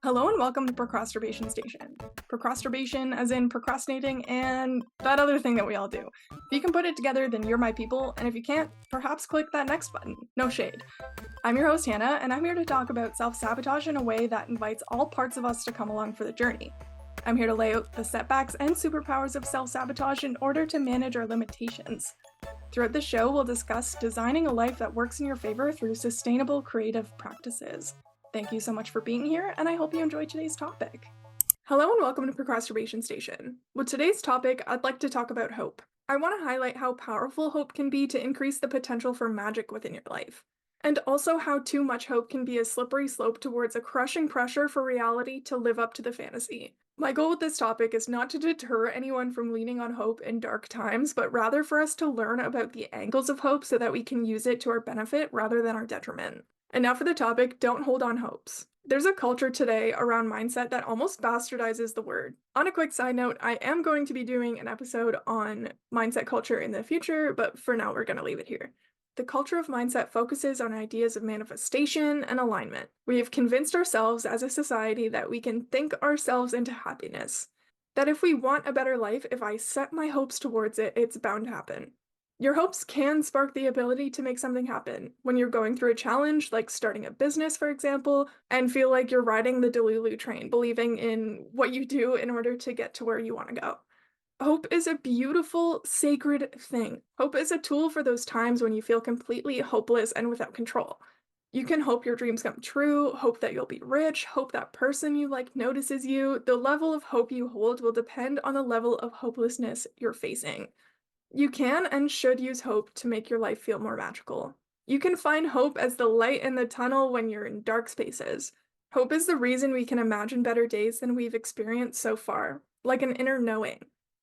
Hello and welcome to Procrastination Station. Procrastination as in procrastinating and that other thing that we all do. If you can put it together, then you're my people, and if you can't, perhaps click that next button. No shade. I'm your host Hannah, and I'm here to talk about self-sabotage in a way that invites all parts of us to come along for the journey. I'm here to lay out the setbacks and superpowers of self-sabotage in order to manage our limitations. Throughout the show, we'll discuss designing a life that works in your favor through sustainable creative practices. Thank you so much for being here, and I hope you enjoyed today's topic. Hello and welcome to Procrastination Station. With today's topic, I'd like to talk about hope. I want to highlight how powerful hope can be to increase the potential for magic within your life, and also how too much hope can be a slippery slope towards a crushing pressure for reality to live up to the fantasy. My goal with this topic is not to deter anyone from leaning on hope in dark times, but rather for us to learn about the angles of hope so that we can use it to our benefit rather than our detriment. And now for the topic, don't hold on hopes. There's a culture today around mindset that almost bastardizes the word. On a quick side note, I am going to be doing an episode on mindset culture in the future, but for now we're going to leave it here. The culture of mindset focuses on ideas of manifestation and alignment. We have convinced ourselves as a society that we can think ourselves into happiness. That if we want a better life, if I set my hopes towards it, it's bound to happen. Your hopes can spark the ability to make something happen. When you're going through a challenge, like starting a business, for example, and feel like you're riding the Delulu train, believing in what you do in order to get to where you want to go. Hope is a beautiful, sacred thing. Hope is a tool for those times when you feel completely hopeless and without control. You can hope your dreams come true, hope that you'll be rich, hope that person you like notices you. The level of hope you hold will depend on the level of hopelessness you're facing. You can and should use hope to make your life feel more magical. You can find hope as the light in the tunnel when you're in dark spaces. Hope is the reason we can imagine better days than we've experienced so far, like an inner knowing.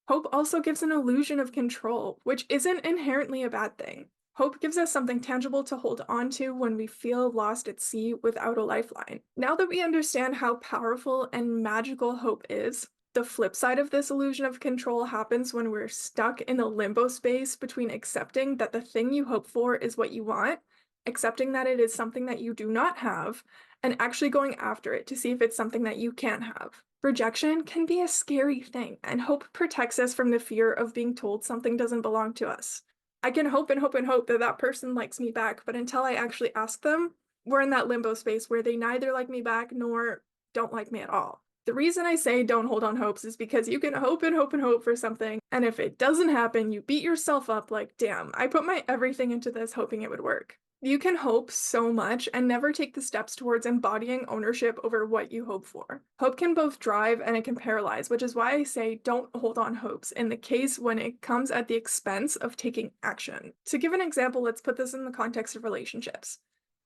Hope also gives an illusion of control, which isn't inherently a bad thing. Hope gives us something tangible to hold on to when we feel lost at sea without a lifeline. Now that we understand how powerful and magical hope is, the flip side of this illusion of control happens when we're stuck in the limbo space between accepting that the thing you hope for is what you want, accepting that it is something that you do not have, and actually going after it to see if it's something that you can have. Rejection can be a scary thing, and hope protects us from the fear of being told something doesn't belong to us. I can hope and hope and hope that that person likes me back, but until I actually ask them, we're in that limbo space where they neither like me back nor don't like me at all. The reason I say don't hold on hopes is because you can hope and hope and hope for something, and if it doesn't happen, you beat yourself up like, damn, I put my everything into this hoping it would work. You can hope so much and never take the steps towards embodying ownership over what you hope for. Hope can both drive and it can paralyze, which is why I say don't hold on hopes in the case when it comes at the expense of taking action. To give an example, let's put this in the context of relationships.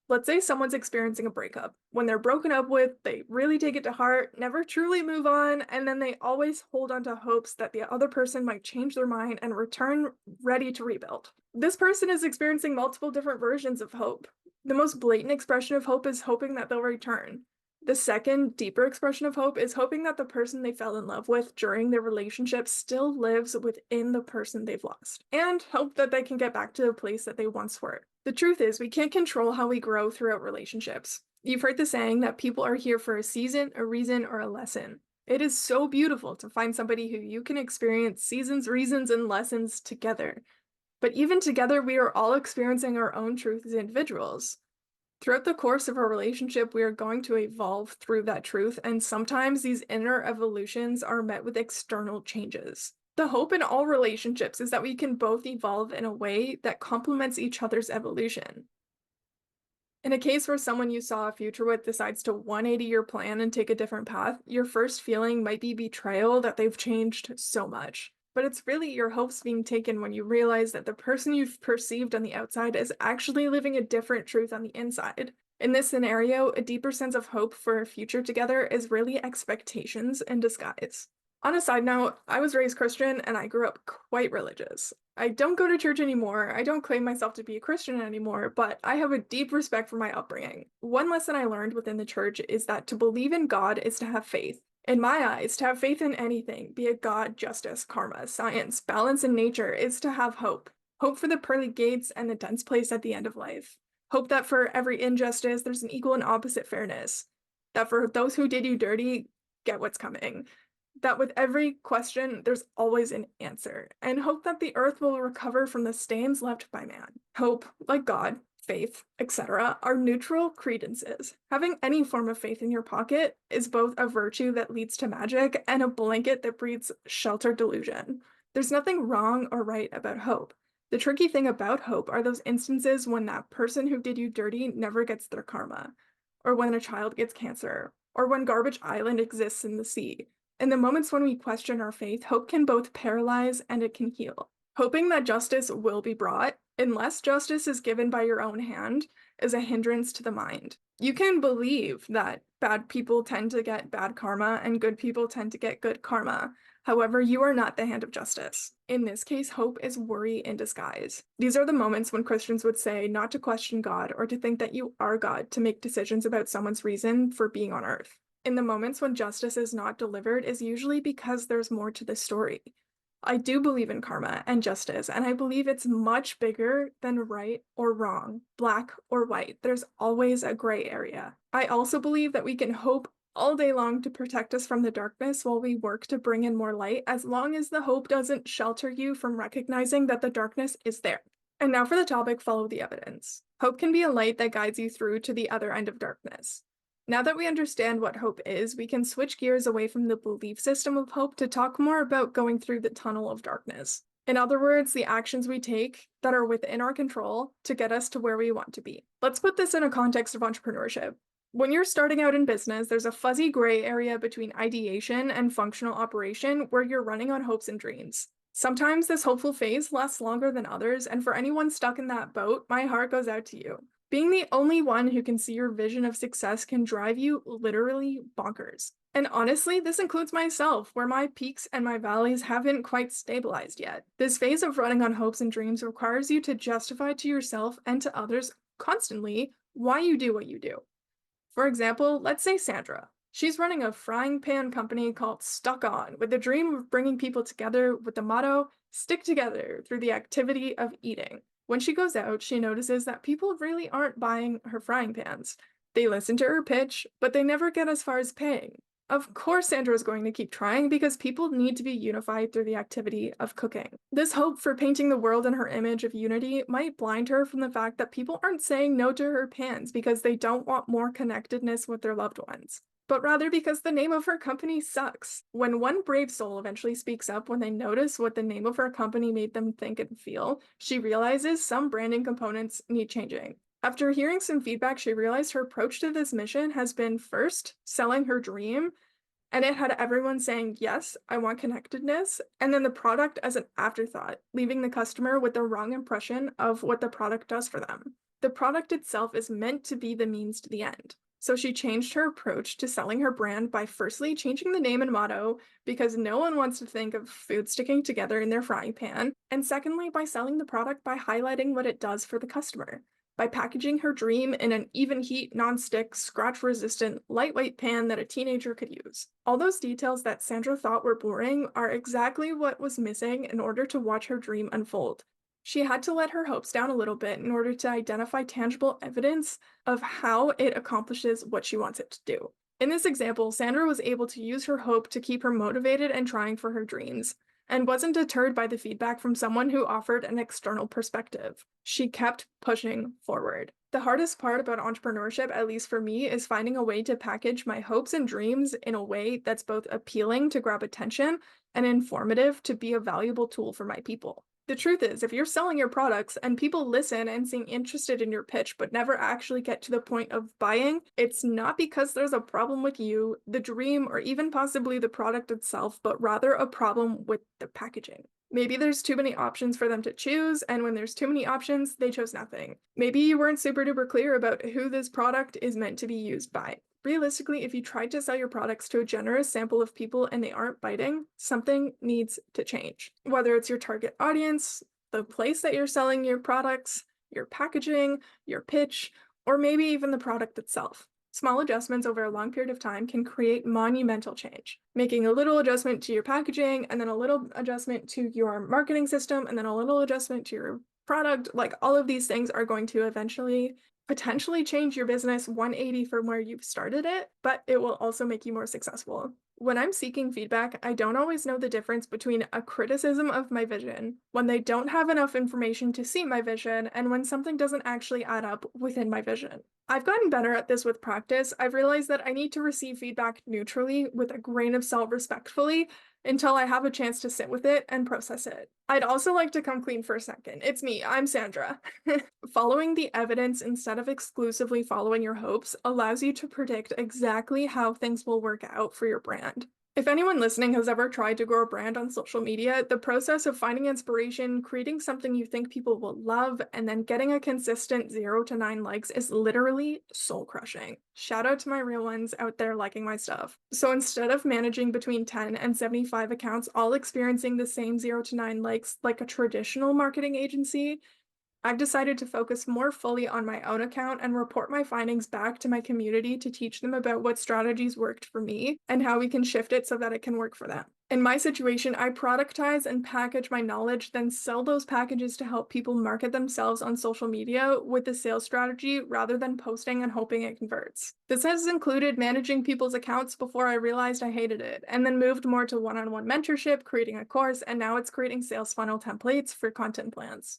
Let's say someone's experiencing a breakup. When they're broken up with, they really take it to heart, never truly move on, and then they always hold on to hopes that the other person might change their mind and return ready to rebuild. This person is experiencing multiple different versions of hope. The most blatant expression of hope is hoping that they'll return. The second, deeper expression of hope is hoping that the person they fell in love with during their relationship still lives within the person they've lost, and hope that they can get back to the place that they once were. The truth is, we can't control how we grow throughout relationships. You've heard the saying that people are here for a season, a reason, or a lesson. It is so beautiful to find somebody who you can experience seasons, reasons, and lessons together. But even together, we are all experiencing our own truth as individuals. Throughout the course of our relationship, we are going to evolve through that truth, and sometimes these inner evolutions are met with external changes. The hope in all relationships is that we can both evolve in a way that complements each other's evolution. In a case where someone you saw a future with decides to 180 your plan and take a different path, your first feeling might be betrayal that they've changed so much. But it's really your hopes being taken when you realize that the person you've perceived on the outside is actually living a different truth on the inside. In this scenario, a deeper sense of hope for a future together is really expectations in disguise. On a side note, I was raised Christian and I grew up quite religious. I don't go to church anymore, I don't claim myself to be a Christian anymore, but I have a deep respect for my upbringing. One lesson I learned within the church is that to believe in God is to have faith. In my eyes, to have faith in anything, be it God, justice, karma, science, balance, and nature, is to have hope. Hope for the pearly gates and the dense place at the end of life. Hope that for every injustice, there's an equal and opposite fairness. that for those who did you dirty, get what's coming, that with every question, there's always an answer, and hope that the earth will recover from the stains left by man. Hope, like God, faith, etc., are neutral credences. Having any form of faith in your pocket is both a virtue that leads to magic and a blanket that breeds sheltered delusion. There's nothing wrong or right about hope. The tricky thing about hope are those instances when that person who did you dirty never gets their karma, or when a child gets cancer, or when Garbage Island exists in the sea. In the moments when we question our faith, hope can both paralyze and it can heal. Hoping that justice will be brought, unless justice is given by your own hand, is a hindrance to the mind. You can believe that bad people tend to get bad karma and good people tend to get good karma. However, you are not the hand of justice. In this case, hope is worry in disguise. These are the moments when Christians would say not to question God or to think that you are God to make decisions about someone's reason for being on earth. In the moments when justice is not delivered is usually because there's more to the story. I do believe in karma and justice, and I believe it's much bigger than right or wrong, black or white. There's always a gray area. I also believe that we can hope all day long to protect us from the darkness while we work to bring in more light, as long as the hope doesn't shelter you from recognizing that the darkness is there. And now for the topic, follow the evidence. Hope can be a light that guides you through to the other end of darkness. Now that we understand what hope is, we can switch gears away from the belief system of hope to talk more about going through the tunnel of darkness. In other words, the actions we take that are within our control to get us to where we want to be. Let's put this in a context of entrepreneurship. When you're starting out in business, there's a fuzzy gray area between ideation and functional operation where you're running on hopes and dreams. Sometimes this hopeful phase lasts longer than others, and for anyone stuck in that boat, my heart goes out to you. Being the only one who can see your vision of success can drive you literally bonkers. And honestly, this includes myself, where my peaks and my valleys haven't quite stabilized yet. This phase of running on hopes and dreams requires you to justify to yourself and to others constantly why you do what you do. For example, let's say Sandra. She's running a frying pan company called Stuck On, with the dream of bringing people together with the motto, stick together through the activity of eating. When she goes out, she notices that people really aren't buying her frying pans. They listen to her pitch, but they never get as far as paying. Of course, Sandra is going to keep trying because people need to be unified through the activity of cooking. This hope for painting the world in her image of unity might blind her from the fact that people aren't saying no to her pans because they don't want more connectedness with their loved ones, but rather because the name of her company sucks. When one brave soul eventually speaks up when they notice what the name of her company made them think and feel, she realizes some branding components need changing. After hearing some feedback, she realized her approach to this mission has been first selling her dream, and it had everyone saying, yes, I want connectedness, and then the product as an afterthought, leaving the customer with the wrong impression of what the product does for them. The product itself is meant to be the means to the end. So she changed her approach to selling her brand by firstly changing the name and motto because no one wants to think of food sticking together in their frying pan, and secondly by selling the product by highlighting what it does for the customer, by packaging her dream in an even heat, non-stick, scratch-resistant, lightweight pan that a teenager could use. All those details that Sandra thought were boring are exactly what was missing in order to watch her dream unfold. She had to let her hopes down a little bit in order to identify tangible evidence of how it accomplishes what she wants it to do. In this example, Sandra was able to use her hope to keep her motivated and trying for her dreams, and wasn't deterred by the feedback from someone who offered an external perspective. She kept pushing forward. The hardest part about entrepreneurship, at least for me, is finding a way to package my hopes and dreams in a way that's both appealing to grab attention and informative to be a valuable tool for my people. The truth is, if you're selling your products and people listen and seem interested in your pitch but never actually get to the point of buying, it's not because there's a problem with you, the dream, or even possibly the product itself, but rather a problem with the packaging. Maybe there's too many options for them to choose, and when there's too many options, they chose nothing. Maybe you weren't super duper clear about who this product is meant to be used by. Realistically, if you tried to sell your products to a generous sample of people and they aren't biting, something needs to change. Whether it's your target audience, the place that you're selling your products, your packaging, your pitch, or maybe even the product itself. Small adjustments over a long period of time can create monumental change. Making a little adjustment to your packaging, and then a little adjustment to your marketing system, and then a little adjustment to your product, like all of these things are going to eventually potentially change your business 180 from where you've started it, but it will also make you more successful. When I'm seeking feedback, I don't always know the difference between a criticism of my vision, when they don't have enough information to see my vision, and when something doesn't actually add up within my vision. I've gotten better at this with practice. I've realized that I need to receive feedback neutrally with a grain of salt respectfully until I have a chance to sit with it and process it. I'd also like to come clean for a second. It's me, I'm Sandra. Following the evidence instead of exclusively following your hopes allows you to predict exactly how things will work out for your brand. If anyone listening has ever tried to grow a brand on social media, the process of finding inspiration, creating something you think people will love, and then getting a consistent 0 to 9 likes is literally soul crushing. Shout out to my real ones out there liking my stuff. So instead of managing between 10 and 75 accounts all experiencing the same 0 to 9 likes like a traditional marketing agency, I've decided to focus more fully on my own account and report my findings back to my community to teach them about what strategies worked for me and how we can shift it so that it can work for them. In my situation, I productize and package my knowledge, then sell those packages to help people market themselves on social media with the sales strategy rather than posting and hoping it converts. This has included managing people's accounts before I realized I hated it, and then moved more to one-on-one mentorship, creating a course, and now it's creating sales funnel templates for content plans.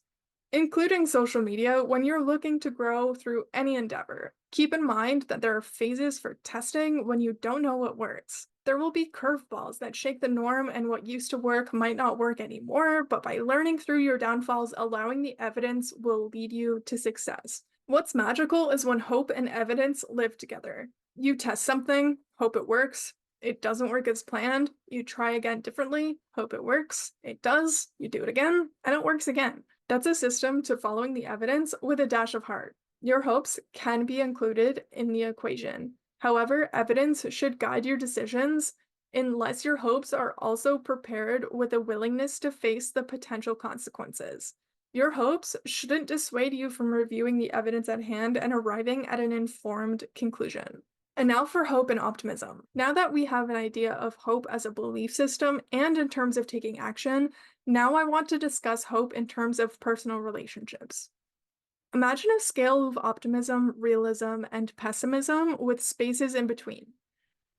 Including social media when you're looking to grow through any endeavor. Keep in mind that there are phases for testing when you don't know what works. There will be curveballs that shake the norm, and what used to work might not work anymore, but by learning through your downfalls, allowing the evidence will lead you to success. What's magical is when hope and evidence live together. You test something, hope it works. It doesn't work as planned. You try again differently, hope it works. It does. You do it again, and it works again. That's a system to following the evidence with a dash of heart. Your hopes can be included in the equation. However, evidence should guide your decisions unless your hopes are also prepared with a willingness to face the potential consequences. Your hopes shouldn't dissuade you from reviewing the evidence at hand and arriving at an informed conclusion. And now for hope and optimism. Now that we have an idea of hope as a belief system and in terms of taking action, now I want to discuss hope in terms of personal relationships. Imagine a scale of optimism, realism, and pessimism with spaces in between.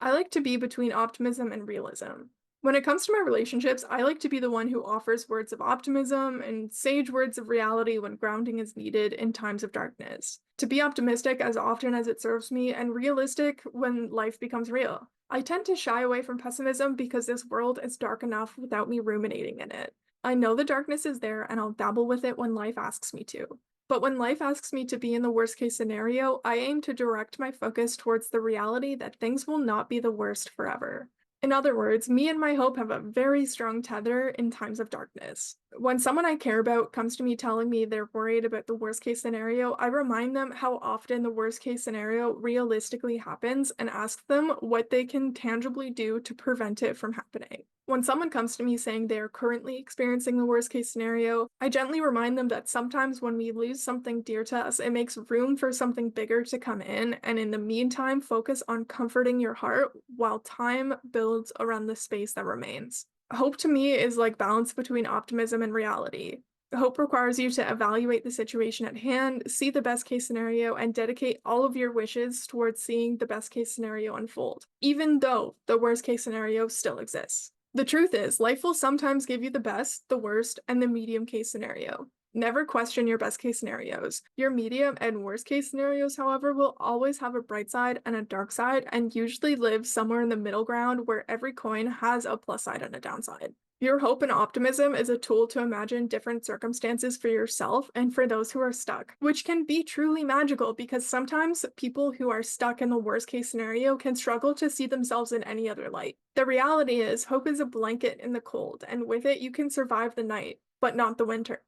I like to be between optimism and realism. When it comes to my relationships, I like to be the one who offers words of optimism and sage words of reality when grounding is needed in times of darkness. To be optimistic as often as it serves me and realistic when life becomes real. I tend to shy away from pessimism because this world is dark enough without me ruminating in it. I know the darkness is there and I'll dabble with it when life asks me to. But when life asks me to be in the worst case scenario, I aim to direct my focus towards the reality that things will not be the worst forever. In other words, me and my hope have a very strong tether in times of darkness. When someone I care about comes to me telling me they're worried about the worst case scenario, I remind them how often the worst case scenario realistically happens and ask them what they can tangibly do to prevent it from happening. When someone comes to me saying they are currently experiencing the worst case scenario, I gently remind them that sometimes when we lose something dear to us, it makes room for something bigger to come in, and in the meantime, focus on comforting your heart while time builds around the space that remains. Hope to me is like balance between optimism and reality. Hope requires you to evaluate the situation at hand, see the best case scenario, and dedicate all of your wishes towards seeing the best case scenario unfold, even though the worst case scenario still exists. The truth is, life will sometimes give you the best, the worst, and the medium case scenario. Never question your best case scenarios. Your medium and worst case scenarios, however, will always have a bright side and a dark side, and usually live somewhere in the middle ground where every coin has a plus side and a downside. Your hope and optimism is a tool to imagine different circumstances for yourself and for those who are stuck, which can be truly magical because sometimes people who are stuck in the worst case scenario can struggle to see themselves in any other light. The reality is, hope is a blanket in the cold, and with it you can survive the night, but not the winter.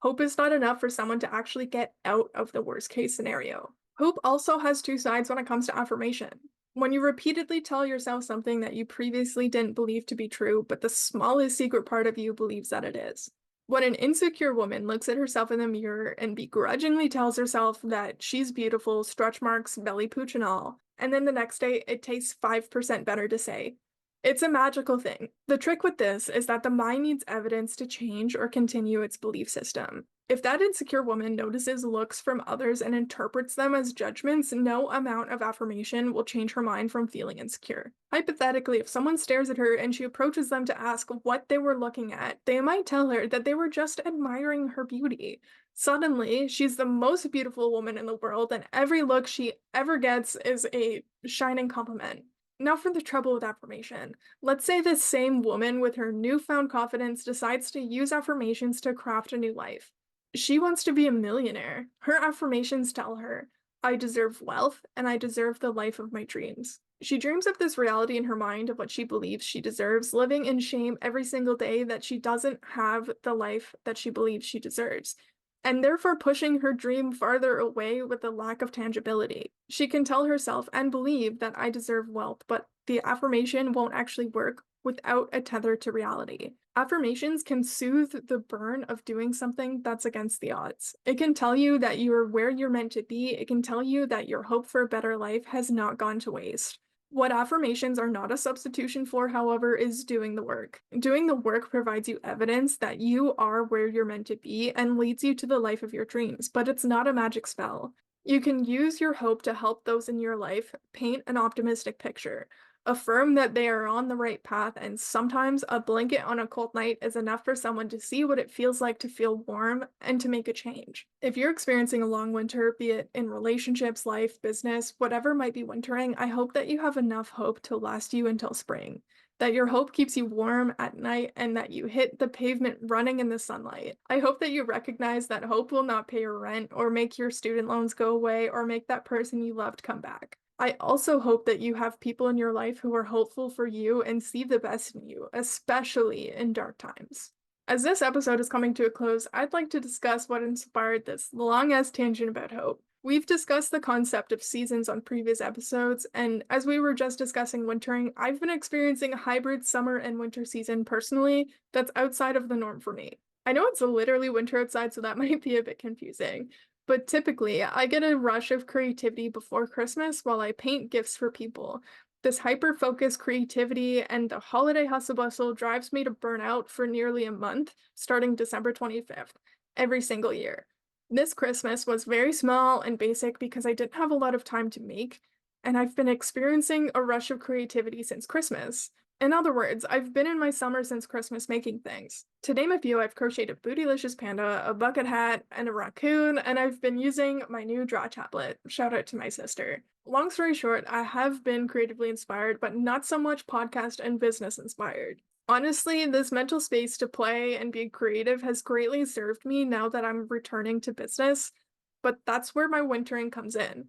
Hope is not enough for someone to actually get out of the worst case scenario. Hope also has two sides when it comes to affirmation. When you repeatedly tell yourself something that you previously didn't believe to be true, but the smallest secret part of you believes that it is. When an insecure woman looks at herself in the mirror and begrudgingly tells herself that she's beautiful, stretch marks, belly pooch and all, and then the next day it tastes 5% better to say, it's a magical thing. The trick with this is that the mind needs evidence to change or continue its belief system. If that insecure woman notices looks from others and interprets them as judgments, no amount of affirmation will change her mind from feeling insecure. Hypothetically, if someone stares at her and she approaches them to ask what they were looking at, they might tell her that they were just admiring her beauty. Suddenly, she's the most beautiful woman in the world, and every look she ever gets is a shining compliment. Now for the trouble with affirmation. Let's say this same woman with her newfound confidence decides to use affirmations to craft a new life. She wants to be a millionaire. Her affirmations tell her, I deserve wealth and I deserve the life of my dreams. She dreams of this reality in her mind of what she believes she deserves, living in shame every single day that she doesn't have the life that she believes she deserves, and therefore pushing her dream farther away with the lack of tangibility. She can tell herself and believe that I deserve wealth, but the affirmation won't actually work without a tether to reality. Affirmations can soothe the burn of doing something that's against the odds. It can tell you that you're where you're meant to be. It can tell you that your hope for a better life has not gone to waste. What affirmations are not a substitution for, however, is doing the work. Doing the work provides you evidence that you are where you're meant to be and leads you to the life of your dreams, but it's not a magic spell. You can use your hope to help those in your life paint an optimistic picture. Affirm that they are on the right path, and sometimes a blanket on a cold night is enough for someone to see what it feels like to feel warm and to make a change. If you're experiencing a long winter, be it in relationships, life, business, whatever might be wintering, I hope that you have enough hope to last you until spring. That your hope keeps you warm at night and that you hit the pavement running in the sunlight. I hope that you recognize that hope will not pay your rent or make your student loans go away or make that person you loved come back. I also hope that you have people in your life who are hopeful for you and see the best in you, especially in dark times. As this episode is coming to a close, I'd like to discuss what inspired this long-ass tangent about hope. We've discussed the concept of seasons on previous episodes, and as we were just discussing wintering, I've been experiencing a hybrid summer and winter season personally that's outside of the norm for me. I know it's literally winter outside, so that might be a bit confusing. But typically, I get a rush of creativity before Christmas while I paint gifts for people. This hyper-focused creativity and the holiday hustle bustle drives me to burn out for nearly a month, starting December 25th, every single year. This Christmas was very small and basic because I didn't have a lot of time to make, and I've been experiencing a rush of creativity since Christmas. In other words, I've been in my summer since Christmas making things. To name a few, I've crocheted a bootylicious panda, a bucket hat, and a raccoon, and I've been using my new draw tablet. Shout out to my sister. Long story short, I have been creatively inspired, but not so much podcast and business inspired. Honestly, this mental space to play and be creative has greatly served me now that I'm returning to business, but that's where my wintering comes in.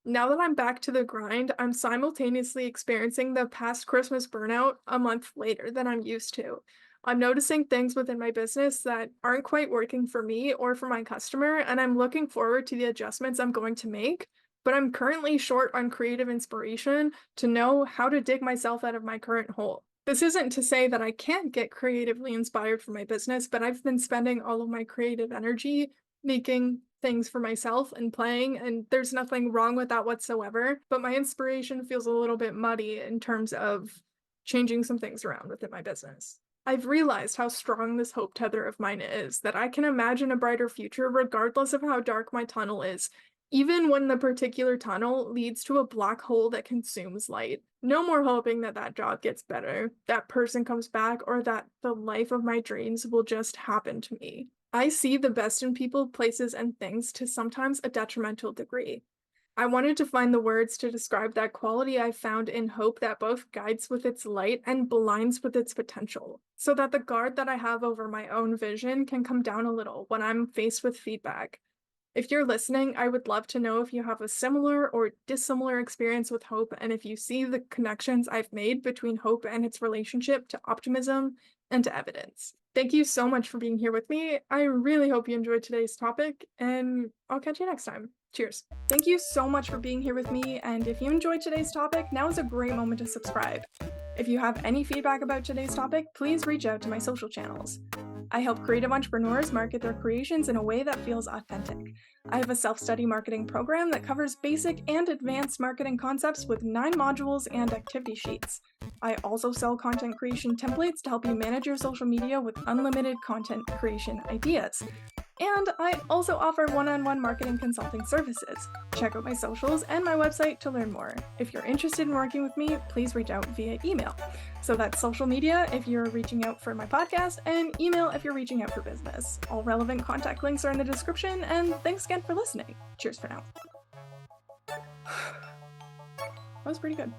Now that I'm back to the grind, I'm simultaneously experiencing the past Christmas burnout a month later than I'm used to. I'm noticing things within my business that aren't quite working for me or for my customer, and I'm looking forward to the adjustments I'm going to make, but I'm currently short on creative inspiration to know how to dig myself out of my current hole. This isn't to say that I can't get creatively inspired for my business, but I've been spending all of my creative energy making things for myself and playing, and there's nothing wrong with that whatsoever, but my inspiration feels a little bit muddy in terms of changing some things around within my business. I've realized how strong this hope tether of mine is, that I can imagine a brighter future regardless of how dark my tunnel is, even when the particular tunnel leads to a black hole that consumes light. No more hoping that that job gets better, that person comes back, or that the life of my dreams will just happen to me. I see the best in people, places, and things to sometimes a detrimental degree. I wanted to find the words to describe that quality I found in hope that both guides with its light and blinds with its potential, so that the guard that I have over my own vision can come down a little when I'm faced with feedback. If you're listening, I would love to know if you have a similar or dissimilar experience with hope, and if you see the connections I've made between hope and its relationship to optimism and to evidence. Thank you so much for being here with me. I really hope you enjoyed today's topic, and I'll catch you next time. Cheers. Thank you so much for being here with me, and if you enjoyed today's topic, now is a great moment to subscribe. If you have any feedback about today's topic, please reach out to my social channels. I help creative entrepreneurs market their creations in a way that feels authentic. I have a self-study marketing program that covers basic and advanced marketing concepts with 9 modules and activity sheets. I also sell content creation templates to help you manage your social media with unlimited content creation ideas. And I also offer one-on-one marketing consulting services. Check out my socials and my website to learn more. If you're interested in working with me, please reach out via email. So that's social media if you're reaching out for my podcast, and email if you're reaching out for business. All relevant contact links are in the description, and thanks again for listening. Cheers for now. That was pretty good.